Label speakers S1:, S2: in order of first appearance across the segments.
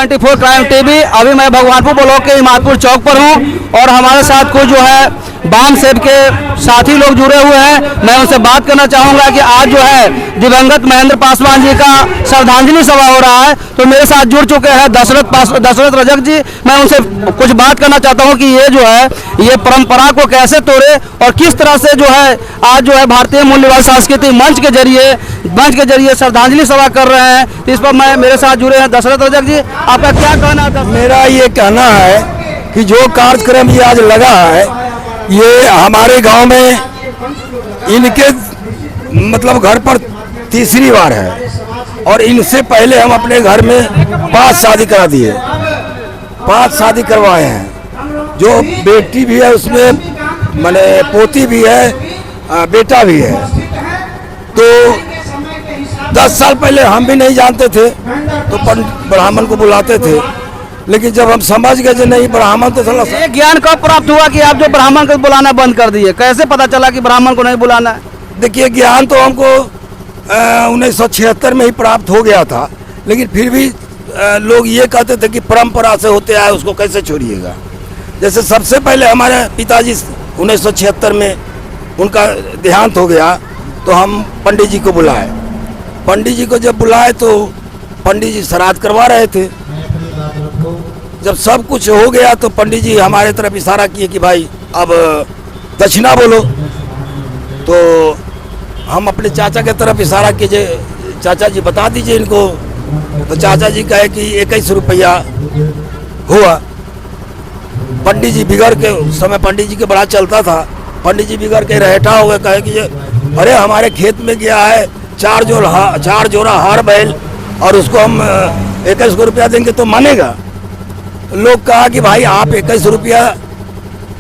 S1: 24 crime TV. अभी मैं Bhagwanpur block के इमादपुर चौक पर हूं और हमारे साथ कुछ जो है वाम सेब के साथी लोग जुड़े हुए हैं। मैं उनसे बात करना चाहूंगा कि आज जो है दिवंगत महेंद्र पासवान जी का श्रद्धांजलि सभा हो रहा है, तो मेरे साथ जुड़ चुके हैं दशरथ रजक जी। मैं उनसे कुछ बात करना चाहता हूं कि ये जो है ये परंपरा को कैसे तोड़े और किस तरह से जो है आज जो है भारतीय मूल्यवाद सांस्कृतिक मंच के जरिए श्रद्धांजलि सभा कर रहे हैं। इस पर मेरे साथ जुड़े हैं दशरथ रजक जी। आपका क्या कहना है?
S2: मेरा ये कहना है कि जो कार्यक्रम ये आज लगा है, ये हमारे गांव में इनके मतलब घर पर तीसरी बार है और इनसे पहले हम अपने घर में 5 शादी करा दिए, 5 शादी करवाए हैं। जो बेटी भी है उसमें माने पोती भी है, बेटा भी है। तो 10 साल पहले हम भी नहीं जानते थे तो ब्राह्मण को बुलाते थे, लेकिन जब हम समझ गए कि नहीं ब्राह्मण तो चला।
S1: ये ज्ञान कब प्राप्त हुआ कि आप जो ब्राह्मण को बुलाना बंद कर दिए? कैसे पता चला कि ब्राह्मण को नहीं बुलाना है?
S2: देखिए, ज्ञान तो हमको 1976 में ही प्राप्त हो गया था, लेकिन फिर भी लोग ये कहते थे कि परंपरा से होते आए उसको कैसे छोड़िएगा। जैसे सबसे पहले हमारे पिताजी 1976 में उनका देहांत हो गया तो हम पंडित जी को बुलाए। पंडित जी को जब बुलाए तो पंडित जी श्राद्ध करवा रहे थे। जब सब कुछ हो गया तो पंडित जी हमारे तरफ इशारा किए कि भाई अब दक्षिणा बोलो। तो हम अपने चाचा के तरफ इशारा कीजिए, चाचा जी बता दीजिए इनको। तो चाचा जी कहे कि 21 रुपया हुआ। पंडित जी बिगड़ के, उस समय पंडित जी के बड़ा चलता था, पंडित जी बिगड़ के रहटा हुए कहे कि अरे हमारे खेत में गया है 4 जोड़ा हार बैल और उसको हम 21 रुपया देंगे तो मानेगा। लोग कहा कि भाई आप 21 रुपया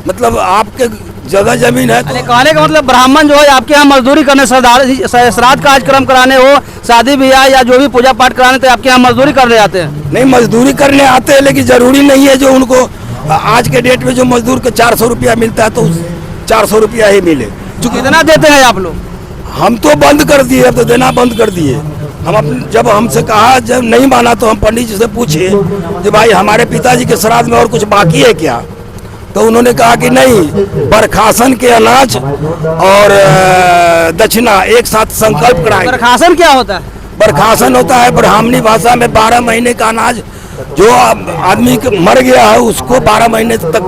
S2: मतलब आपके जगह जमीन है।
S1: कहने का मतलब ब्राह्मण जो है आपके यहाँ मजदूरी करने, श्राद्ध कार्यक्रम कराने हो, शादी ब्याह या जो भी पूजा पाठ कराने, तो आपके यहाँ मजदूरी करने आते हैं?
S2: नहीं, मजदूरी करने आते हैं, लेकिन जरूरी नहीं है जो उनको आज के डेट में जो मजदूर को 400 रुपया मिलता है तो 400 रुपया ही मिले।
S1: कितना देते हैं आप लोग?
S2: हम तो बंद कर दिए, अब तो देना बंद कर दिए। हम जब हमसे कहा, जब नहीं माना तो हम पंडित जी से पूछे कि भाई हमारे पिताजी के श्राद्ध में और कुछ बाकी है क्या? तो उन्होंने कहा कि नहीं, बरखासन के अनाज और दक्षिणा एक साथ संकल्प कराएं।
S1: बरखासन क्या होता है?
S2: बरखासन होता है ब्राह्मणी भाषा में 12 महीने का अनाज, जो आदमी मर गया है उसको 12 महीने तक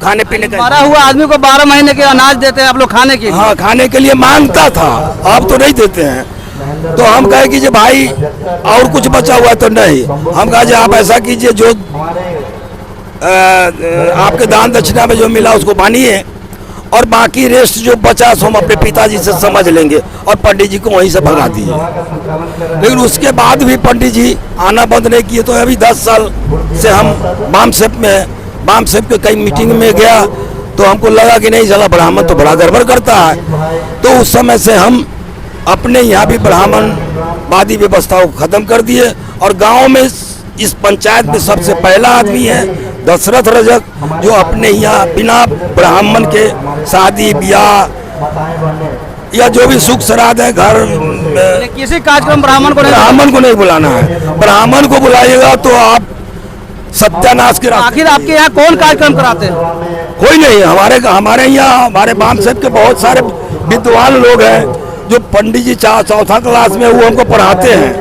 S2: खाने पीने का।
S1: मरा हुआ आदमी को 12 महीने के अनाज देते हैं आप लोग खाने के लिए?
S2: हाँ, खाने के लिए मांगता था, अब तो नहीं देते हैं। तो हम कहे कि जो भाई और कुछ बचा हुआ तो नहीं। हम कहा आप ऐसा कीजिए, जो आपके दान दक्षिणा में जो मिला उसको मानिए और बाकी रेस्ट जो बचा सो हम अपने पिताजी से समझ लेंगे, और पंडित जी को वहीं से भगा दिए। लेकिन उसके बाद भी पंडित जी आना बंद नहीं किए। तो अभी 10 साल से हम बाम सेब के कई मीटिंग में गया तो हमको लगा कि नहीं चला, ब्राह्मण तो बड़ा गड़बड़ करता है। तो उस समय से हम अपने यहाँ भी ब्राह्मणवादी व्यवस्था को खत्म कर दिए और गाँव में इस पंचायत में सबसे पहला आदमी है दशरथ रजक, जो अपने यहाँ बिना ब्राह्मण के शादी ब्याह या जो भी सुख श्राद्ध है घर
S1: किसी कार्यक्रम ब्राह्मण को नहीं
S2: बुलाना है। ब्राह्मण को बुलाइएगा तो आप सत्यानाश के।
S1: आखिर आपके यहाँ कौन कार्यक्रम कराते हैं?
S2: कोई नहीं। हमारे यहाँ हमारे बाम सेब के बहुत सारे विद्वान लोग हैं जो पंडित जी 4th क्लास में वो हमको पढ़ाते हैं,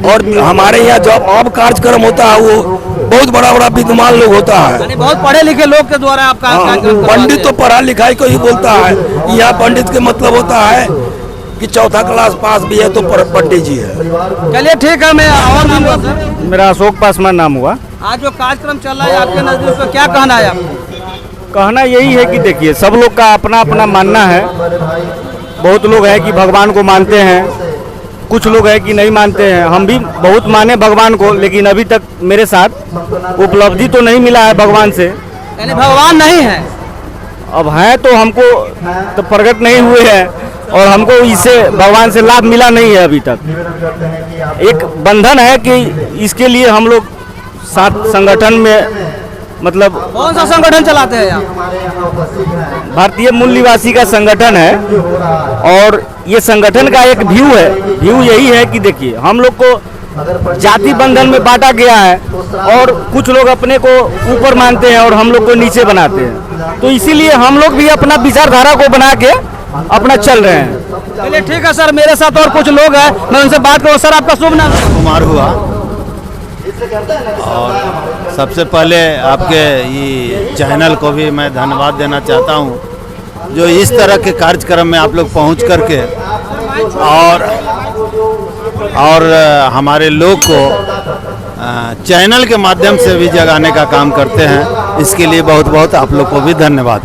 S2: और हमारे यहाँ जब अब कार्यक्रम होता है वो बहुत बड़ा विद्वान लोग होता है।
S1: बहुत पढ़े लिखे लोग के द्वारा आपका
S2: पंडित तो पढ़ा लिखाई को ही बोलता है। यहाँ पंडित के मतलब होता है कि 4th क्लास पास भी है तो पंडित जी है।
S1: चलिए ठीक है। मैं और नाम हुआ सर?
S3: मेरा अशोक पासवान नाम हुआ।
S1: आज जो कार्यक्रम चल रहा है आपके नजदीक में क्या कहना है आपको?
S3: कहना यही है कि देखिए, सब लोग का अपना अपना मानना है। बहुत लोग हैं कि भगवान को मानते हैं, कुछ लोग हैं कि नहीं मानते हैं। हम भी बहुत माने भगवान को, लेकिन अभी तक मेरे साथ उपलब्धि तो नहीं मिला है भगवान से।
S1: यानी भगवान नहीं है?
S3: अब हैं तो हमको तो प्रकट नहीं हुए हैं और हमको इससे भगवान से लाभ मिला नहीं है अभी तक। एक बंधन है कि इसके लिए हम लोग साथ संगठन में, मतलब
S1: कौन सा संगठन चलाते हैं आप?
S3: भारतीय मूल निवासी का संगठन है और ये संगठन का एक व्यू यही है कि देखिए, हम लोग को जाति बंधन में बांटा गया है और कुछ लोग अपने को ऊपर मानते हैं और हम लोग को नीचे बनाते हैं। तो इसीलिए हम लोग भी अपना विचारधारा को बना के अपना चल रहे हैं।
S1: चलिए ठीक है सर, मेरे साथ और कुछ लोग हैं, मैं उनसे बात करूँ। सर आपका शुभ नाम?
S4: कुमार हुआ। और सबसे पहले आपके ये चैनल को भी मैं धन्यवाद देना चाहता हूँ, जो इस तरह के कार्यक्रम में आप लोग पहुँच करके और हमारे लोग को चैनल के माध्यम से भी जगाने का काम करते हैं। इसके लिए बहुत बहुत आप लोग को भी धन्यवाद।